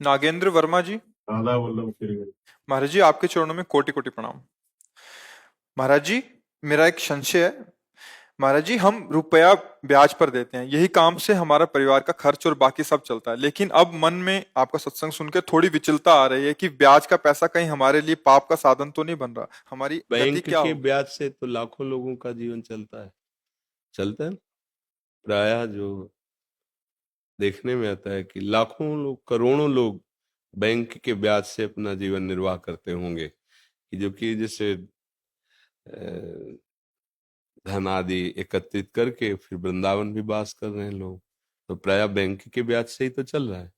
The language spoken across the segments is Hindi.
नागेंद्र वर्मा जी। राधा वल्लभ श्री। महाराज जी, आपके चरणों में कोटि कोटि प्रणाम। महाराज जी, मेरा एक संशय है। महाराज जी, हम रुपया ब्याज पर देते हैं, यही काम से हमारा परिवार का खर्च और बाकी सब चलता है, लेकिन अब मन में आपका सत्संग सुन के थोड़ी विचलता आ रही है कि ब्याज का पैसा कहीं हमारे लिए पाप का साधन तो नहीं बन रहा। हमारी गति बैंक क्या के होगी? ब्याज से तो लाखों लोगों का जीवन चलता है। प्रायः जो देखने में आता है कि लाखों लोग, करोड़ों लोग बैंक के ब्याज से अपना जीवन निर्वाह करते होंगे, कि जो कि जैसे धन आदि एकत्रित करके फिर वृंदावन भी वास कर रहे हैं लोग, तो प्रायः बैंक के ब्याज से ही तो चल रहा है।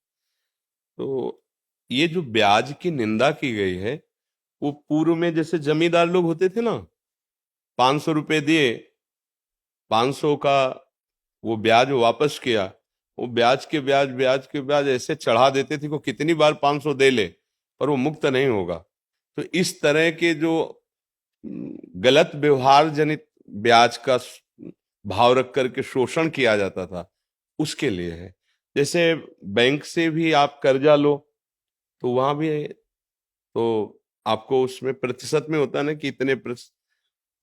तो ये जो ब्याज की निंदा की गई है, वो पूर्व में जैसे जमींदार लोग होते थे ना, 500 रुपए दिए, 500 का वो ब्याज वापस किया, वो ब्याज ऐसे चढ़ा देते थे को कितनी बार 500 दे ले पर वो मुक्त नहीं होगा। तो इस तरह के जो गलत व्यवहार जनित ब्याज का भाव रख करके शोषण किया जाता था, उसके लिए है। जैसे बैंक से भी आप कर्जा लो तो वहां भी तो आपको उसमें प्रतिशत में होता है ना कि इतने प्रतिशत,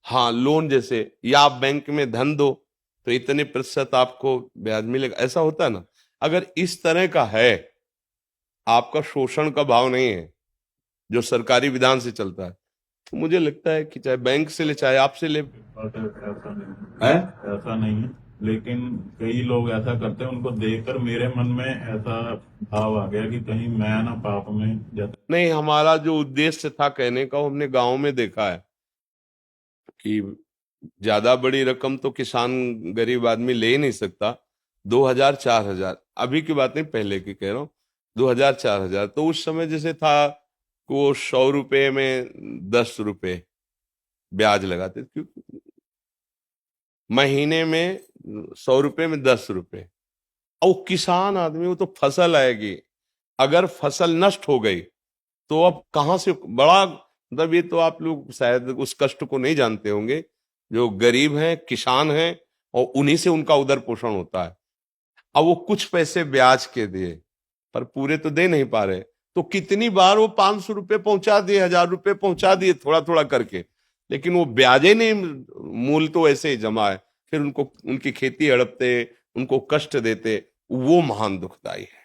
हाँ लोन जैसे, या आप बैंक में धन दो तो इतने प्रतिशत आपको ब्याज मिलेगा, ऐसा होता है ना। अगर इस तरह का है, आपका शोषण का भाव नहीं है जो सरकारी विधान से चलता है, तो मुझे लगता है कि चाहे बैंक से ले चाहे आपसे ले। ऐसा नहीं है ऐसा नहीं है, लेकिन कई लोग ऐसा करते हैं, उनको देखकर मेरे मन में ऐसा भाव आ गया कि कहीं मैं ना पाप में नहीं, हमारा जो उद्देश्य था कहने का, वो हमने गांव में देखा है कि ज्यादा बड़ी रकम तो किसान गरीब आदमी ले ही नहीं सकता। 2000 4000, अभी की बात नहीं, पहले की कह रहा हूँ, 2000 4000, तो उस समय जैसे था वो 100 रुपए में 10 रुपए ब्याज लगाते थे, क्योंकि महीने में 100 रुपए में 10 रुपए। और किसान आदमी, वो तो फसल आएगी, अगर फसल नष्ट हो गई तो अब कहां से बड़ा, मतलब ये तो आप लोग शायद उस कष्ट को नहीं जानते होंगे, जो गरीब हैं किसान हैं और उन्हीं से उनका उदर पोषण होता है। अब वो कुछ पैसे ब्याज के दिए पर पूरे तो दे नहीं पा रहे, तो कितनी बार वो 500 रुपये पहुंचा दिए, 1000 रुपये पहुंचा दिए, थोड़ा थोड़ा करके, लेकिन वो ब्याजे नहीं, मूल तो ऐसे ही जमा है, फिर उनको उनकी खेती हड़पते, उनको कष्ट देते, वो महान दुखदाई है।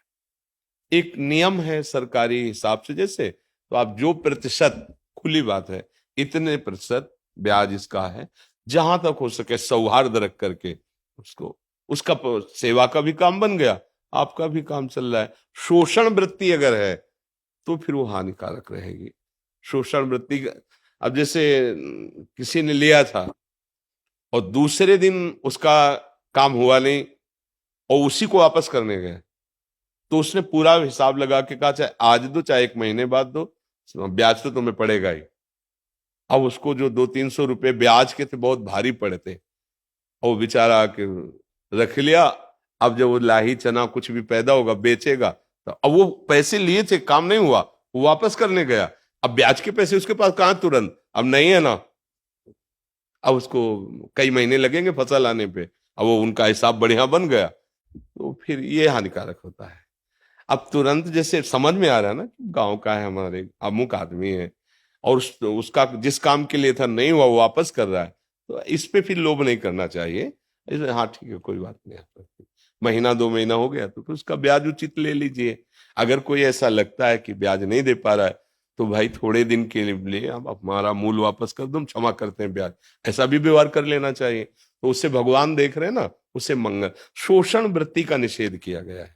एक नियम है सरकारी हिसाब से, जैसे तो आप जो प्रतिशत, खुली बात है, इतने प्रतिशत ब्याज इसका है, जहां तक हो सके सौहार्द रख करके उसको, उसका सेवा का भी काम बन गया, आपका भी काम चल रहा है। शोषण वृत्ति अगर है तो फिर वो हानिकारक रहेगी। शोषण वृत्ति, अब जैसे किसी ने लिया था और दूसरे दिन उसका काम हुआ नहीं और उसी को वापस करने गए, तो उसने पूरा हिसाब लगा के कहा चाहे आज दो चाहे 1 महीने बाद दो, ब्याज तो तुम्हें पड़ेगा ही। अब उसको जो 200-300 रुपए ब्याज के थे बहुत भारी पड़े थे, और बेचारा के रख लिया। अब जब वो लाही चना कुछ भी पैदा होगा बेचेगा, तो अब वो पैसे लिए थे, काम नहीं हुआ, वो वापस करने गया, अब ब्याज के पैसे उसके पास कहां तुरंत, अब नहीं है ना, अब उसको कई महीने लगेंगे फसल आने पे, अब वो उनका हिसाब बढ़िया बन गया, तो फिर ये हानिकारक होता है। अब तुरंत जैसे समझ में आ रहा है ना, गांव का है, हमारे अमुक आदमी है और उसका जिस काम के लिए था नहीं हुआ, वो वापस कर रहा है, तो इस पे फिर लोभ नहीं करना चाहिए। हाँ ठीक है, कोई बात नहीं, महीना 2 महीना हो गया तो फिर उसका ब्याज उचित ले लीजिए। अगर कोई ऐसा लगता है कि ब्याज नहीं दे पा रहा है, तो भाई थोड़े दिन के लिए आप हमारा मूल वापस कर दो, हम क्षमा करते हैं ब्याज, ऐसा भी व्यवहार कर लेना चाहिए। तो उससे भगवान देख रहे हैं ना, उससे मंगल, शोषण वृत्ति का निषेध किया गया है।